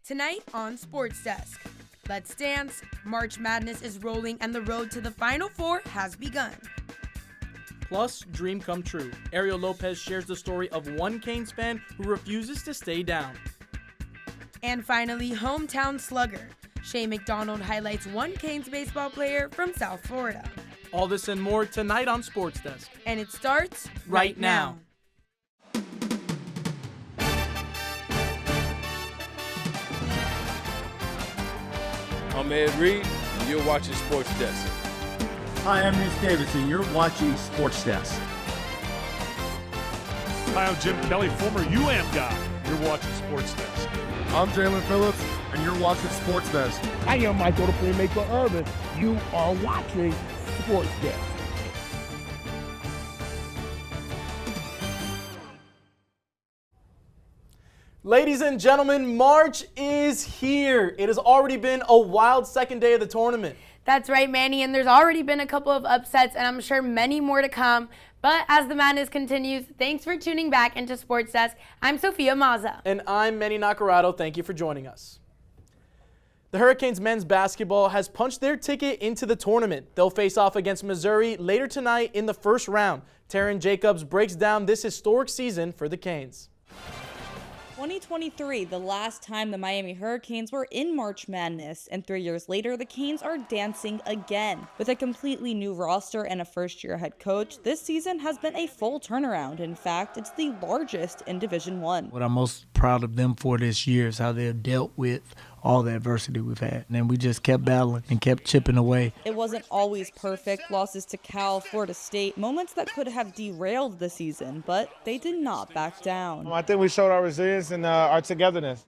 Tonight on Sports Desk, let's dance, March Madness is rolling, and the road to the Final Four has begun. Plus, dream come true. Arielle Lopez shares the story of one Canes fan who refuses to stay down. And finally, hometown slugger. Shay McDonald highlights one Canes baseball player from South Florida. All this and more tonight on Sports Desk. And it starts right now. I'm Ed Reed, and you're watching Sports Desk. Hi, I'm Rhys Davidson. You're watching Sports Desk. Hi, I'm Jim Kelly, former UAM guy. You're watching Sports Desk. I'm Jalen Phillips, and you're watching Sports Desk. I am Michael the Playmaker Urban. You are watching Sports Desk. Ladies and gentlemen, March is here. It has already been a wild second day of the tournament. That's right, Manny, and there's already been a couple of upsets, and I'm sure many more to come. But as the madness continues, thanks for tuning back into Sports Desk. I'm Sophia Mazza. And I'm Manny Naccarato. Thank you for joining us. The Hurricanes men's basketball has punched their ticket into the tournament. They'll face off against Missouri later tonight in the first round. Taryn Jacobs breaks down this historic season for the Canes. 2023, the last time the Miami Hurricanes were in March Madness, and 3 years later, the Canes are dancing again. With a completely new roster and a first-year head coach, this season has been a full turnaround. In fact, it's the largest in Division I. What I'm most proud of them for this year is how they've dealt with all the adversity we've had. And we just kept battling and kept chipping away. It wasn't always perfect. Losses to Cal, Florida State, moments that could have derailed the season, but they did not back down. I think we showed our resilience and our togetherness.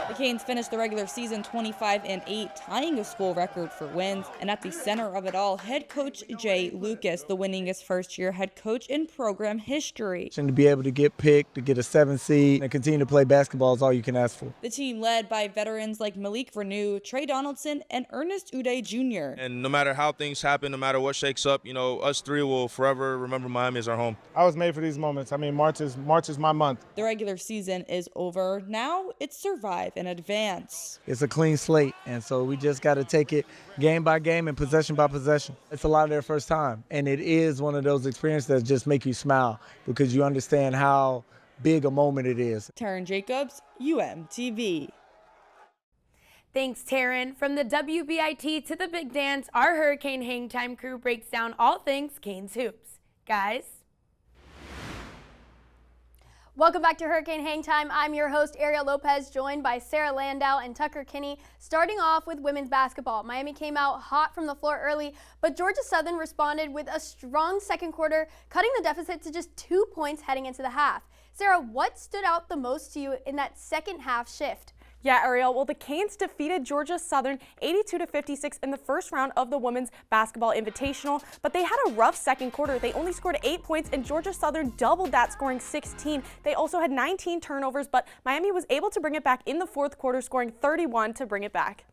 The Canes finished the regular season 25-8, tying a school record for wins. And at the center of it all, head coach Jay Lucas, the winningest first-year head coach in program history. And to be able to get picked, to get a 7 seed, and continue to play basketball is all you can ask for. The team led by veterans like Malik Renew, Trey Donaldson, and Ernest Uday Jr. And no matter how things happen, no matter what shakes up, us three will forever remember Miami as our home. I was made for these moments. I mean, March is my month. The regular season is over. Now it's survive and advance. It's a clean slate, and so we just got to take it game by game and possession by possession. It's a lot of their first time, and it is one of those experiences that just make you smile because you understand how big a moment it is. Taryn Jacobs, UMTV. Thanks, Taryn. From the WBIT to the Big Dance, our Hurricane Hangtime crew breaks down all things Canes hoops. Guys. Welcome back to Hurricane Hangtime. I'm your host, Arielle Lopez, joined by Sarah Landau and Tucker Kinney. Starting off with women's basketball, Miami came out hot from the floor early, but Georgia Southern responded with a strong second quarter, cutting the deficit to just 2 points heading into the half. Sarah, what stood out the most to you in that second half shift? Yeah, Arielle, well, the Canes defeated Georgia Southern 82-56 in the first round of the Women's Basketball Invitational, but they had a rough second quarter. They only scored 8 points, and Georgia Southern doubled that, scoring 16. They also had 19 turnovers, but Miami was able to bring it back in the fourth quarter, scoring 31 to bring it back.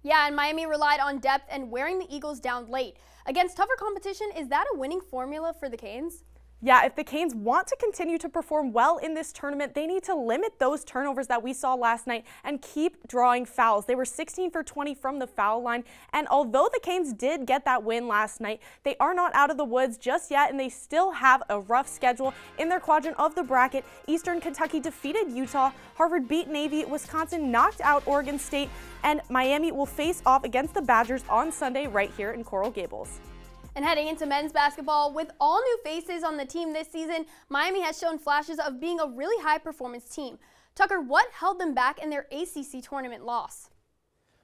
Yeah, and Miami relied on depth and wearing the Eagles down late. Against tougher competition, is that a winning formula for the Canes? Yeah, if the Canes want to continue to perform well in this tournament, they need to limit those turnovers that we saw last night and keep drawing fouls. They were 16 for 20 from the foul line, and although the Canes did get that win last night, they are not out of the woods just yet, and they still have a rough schedule in their quadrant of the bracket. Eastern Kentucky defeated Utah, Harvard beat Navy, Wisconsin knocked out Oregon State, and Miami will face off against the Badgers on Sunday right here in Coral Gables. And heading into men's basketball, with all new faces on the team this season, Miami has shown flashes of being a really high-performance team. Tucker, what held them back in their ACC tournament loss?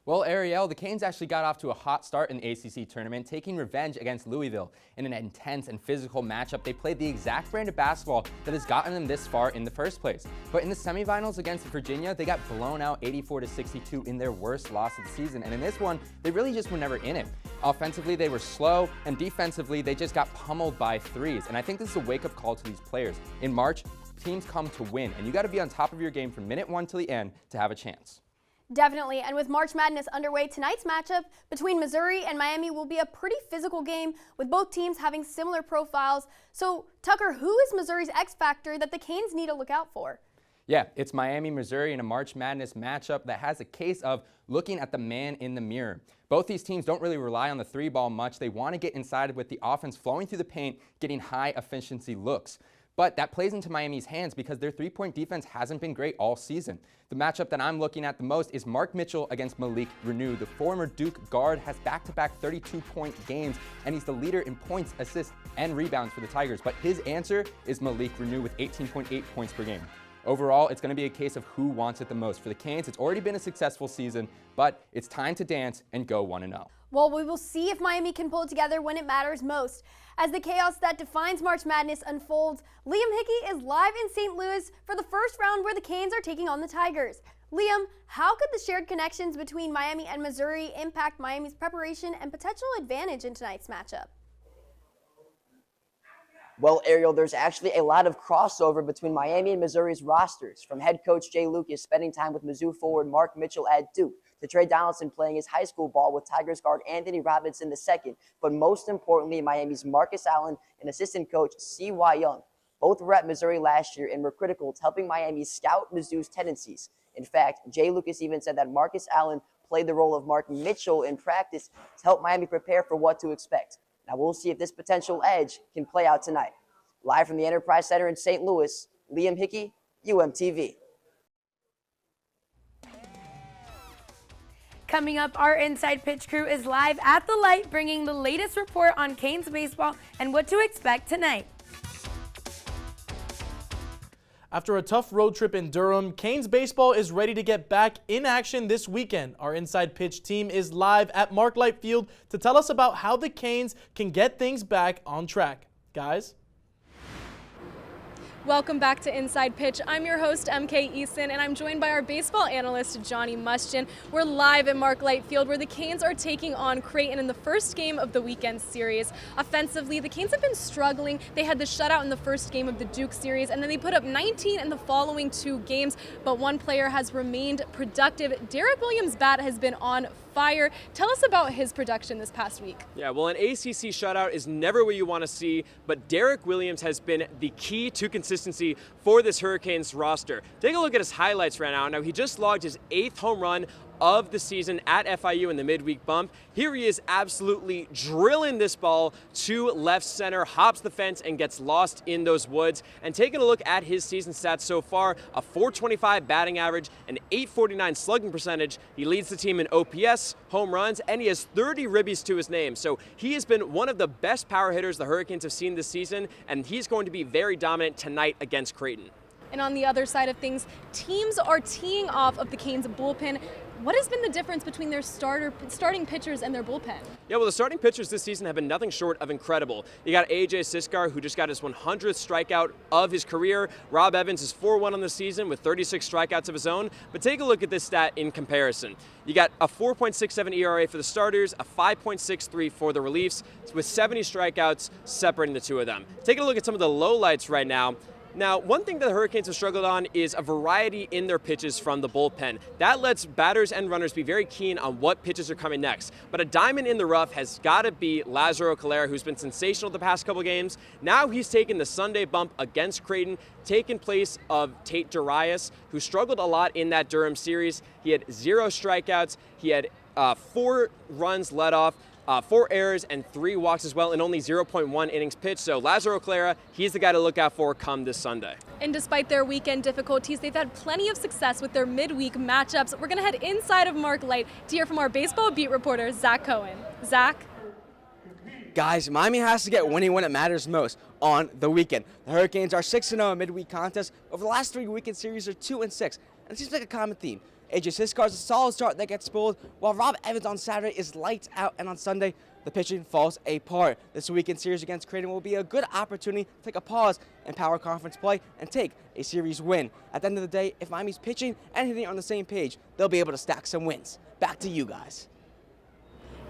Well, Arielle, the Canes actually got off to a hot start in the ACC tournament, taking revenge against Louisville. In an intense and physical matchup, they played the exact brand of basketball that has gotten them this far in the first place. But in the semifinals against Virginia, they got blown out 84-62 in their worst loss of the season. And in this one, they really just were never in it. Offensively, they were slow, and defensively, they just got pummeled by threes. And I think this is a wake-up call to these players. In March, teams come to win, and you got to be on top of your game from minute 1 to the end to have a chance. Definitely, and with March Madness underway, tonight's matchup between Missouri and Miami will be a pretty physical game with both teams having similar profiles. So, Tucker, who is Missouri's X factor that the Canes need to look out for? Yeah, it's Miami, Missouri in a March Madness matchup that has a case of looking at the man in the mirror. Both these teams don't really rely on the three ball much. They want to get inside with the offense flowing through the paint, getting high efficiency looks. But that plays into Miami's hands because their three-point defense hasn't been great all season. The matchup that I'm looking at the most is Mark Mitchell against Malik Renew. The former Duke guard has back-to-back 32-point games, and he's the leader in points, assists, and rebounds for the Tigers. But his answer is Malik Renew with 18.8 points per game. Overall, it's going to be a case of who wants it the most. For the Canes, it's already been a successful season, but it's time to dance and go 1-0. Well, we will see if Miami can pull it together when it matters most. As the chaos that defines March Madness unfolds, Liam Hickey is live in St. Louis for the first round where the Canes are taking on the Tigers. Liam, how could the shared connections between Miami and Missouri impact Miami's preparation and potential advantage in tonight's matchup? Well, Arielle, there's actually a lot of crossover between Miami and Missouri's rosters, from head coach Jay Lucas spending time with Mizzou forward Mark Mitchell at Duke, to Trey Donaldson playing his high school ball with Tigers guard Anthony Robinson II, but most importantly, Miami's Marcus Allen and assistant coach C.Y. Young. Both were at Missouri last year and were critical to helping Miami scout Mizzou's tendencies. In fact, Jay Lucas even said that Marcus Allen played the role of Mark Mitchell in practice to help Miami prepare for what to expect. Now we'll see if this potential edge can play out tonight. Live from the Enterprise Center in St. Louis, Liam Hickey, UMTV. Coming up, our Inside Pitch crew is live at the Light, bringing the latest report on Canes baseball and what to expect tonight. After a tough road trip in Durham, Canes baseball is ready to get back in action this weekend. Our Inside Pitch team is live at Mark Light Field to tell us about how the Canes can get things back on track. Guys? Welcome back to Inside Pitch. I'm your host, MK Eason, and I'm joined by our baseball analyst, Johnny Mustion. We're live at Mark Light Field, where the Canes are taking on Creighton in the first game of the weekend series. Offensively, the Canes have been struggling. They had the shutout in the first game of the Duke series, and then they put up 19 in the following two games, but one player has remained productive. Derek Williams' bat has been on fire. Tell us about his production this past week. Yeah, well, an ACC shutout is never what you want to see, but Derek Williams has been the key to consistency for this Hurricanes roster. Take a look at his highlights right now. Now, he just logged his 8th home run of the season at FIU in the midweek bump. Here he is absolutely drilling this ball to left center, hops the fence, and gets lost in those woods. And taking a look at his season stats so far, a .425 batting average, an .849 slugging percentage. He leads the team in OPS, home runs, and he has 30 ribbies to his name. So he has been one of the best power hitters the Hurricanes have seen this season, and he's going to be very dominant tonight against Creighton. And on the other side of things, teams are teeing off of the Canes bullpen. What has been the difference between their starting pitchers and their bullpen? Yeah, well, the starting pitchers this season have been nothing short of incredible. You got AJ Siskar, who just got his 100th strikeout of his career. Rob Evans is 4-1 on the season with 36 strikeouts of his own. But take a look at this stat in comparison. You got a 4.67 ERA for the starters, a 5.63 for the reliefs, with 70 strikeouts separating the two of them. Taking a look at some of the lowlights right now. Now, one thing that the Hurricanes have struggled on is a variety in their pitches from the bullpen. That lets batters and runners be very keen on what pitches are coming next. But a diamond in the rough has got to be Lazaro Calera, who's been sensational the past couple games. Now he's taken the Sunday bump against Creighton, taken place of Tate Darius, who struggled a lot in that Durham series. He had 0 strikeouts. He had 4 runs let off. 4 errors and 3 walks as well, and only 0.1 innings pitched. So Lazaro Calera, he's the guy to look out for come this Sunday. And despite their weekend difficulties, they've had plenty of success with their midweek matchups. We're going to head inside of Mark Light to hear from our baseball beat reporter, Zach Cohen. Zach? Guys, Miami has to get winning when it matters most on the weekend. The Hurricanes are 6-0 in midweek contests. Over the last 3 weekend series, they're 2-6. And it seems like a common theme. AJ Siskar's a solid start that gets spoiled, while Rob Evans on Saturday is lights out, and on Sunday, the pitching falls apart. This weekend series against Creighton will be a good opportunity to take a pause in Power Conference play and take a series win. At the end of the day, if Miami's pitching and hitting on the same page, they'll be able to stack some wins. Back to you guys.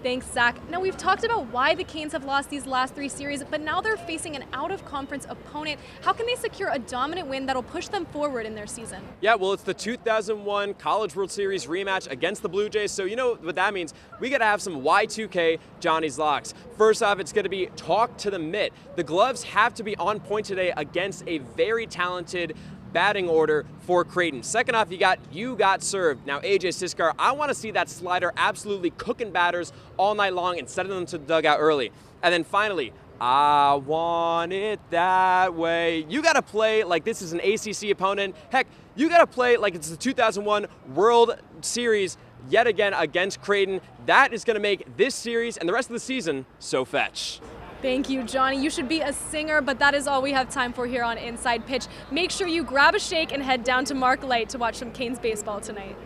Thanks, Zach. Now, we've talked about why the Canes have lost these last 3 series, but now they're facing an out-of-conference opponent. How can they secure a dominant win that'll push them forward in their season? Yeah, well, it's the 2001 College World Series rematch against the Blue Jays, so you know what that means. We got to have some Y2K Johnny's Locks. First off, it's going to be talk to the mitt. The gloves have to be on point today against a very talented batting order for Creighton. Second off, you got served. Now, AJ Siskar, I want to see that slider absolutely cooking batters all night long and sending them to the dugout early. And then finally, I want it that way. You got to play like this is an ACC opponent. Heck, you got to play like it's the 2001 World Series yet again against Creighton. That is going to make this series and the rest of the season so fetch. Thank you, Johnny. You should be a singer, but that is all we have time for here on Inside Pitch. Make sure you grab a shake and head down to Mark Light to watch some Canes baseball tonight.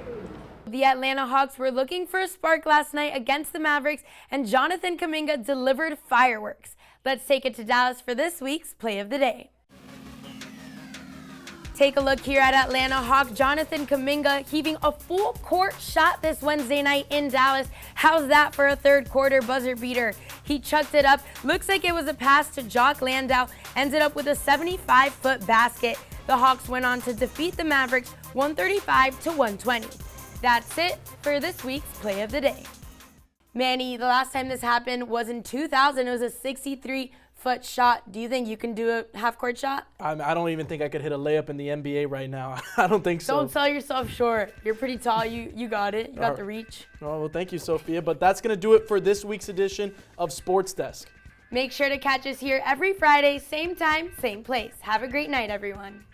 The Atlanta Hawks were looking for a spark last night against the Mavericks, and Jonathan Kuminga delivered fireworks. Let's take it to Dallas for this week's Play of the Day. Take a look here at Atlanta Hawk Jonathan Kuminga heaving a full court shot this Wednesday night in Dallas. How's that for a third quarter buzzer beater? He chucked it up. Looks like it was a pass to Jock Landau. Ended up with a 75-foot basket. The Hawks went on to defeat the Mavericks 135-120. That's it for this week's Play of the Day. Manny, the last time this happened was in 2000. It was a 63-foot shot. Do you think you can do a half-court shot? I don't even think I could hit a layup in the NBA right now. I don't think so. Don't sell yourself short. You're pretty tall. You got it. You got the reach. Oh, well, thank you, Sophia. But that's going to do it for this week's edition of Sports Desk. Make sure to catch us here every Friday, same time, same place. Have a great night, everyone.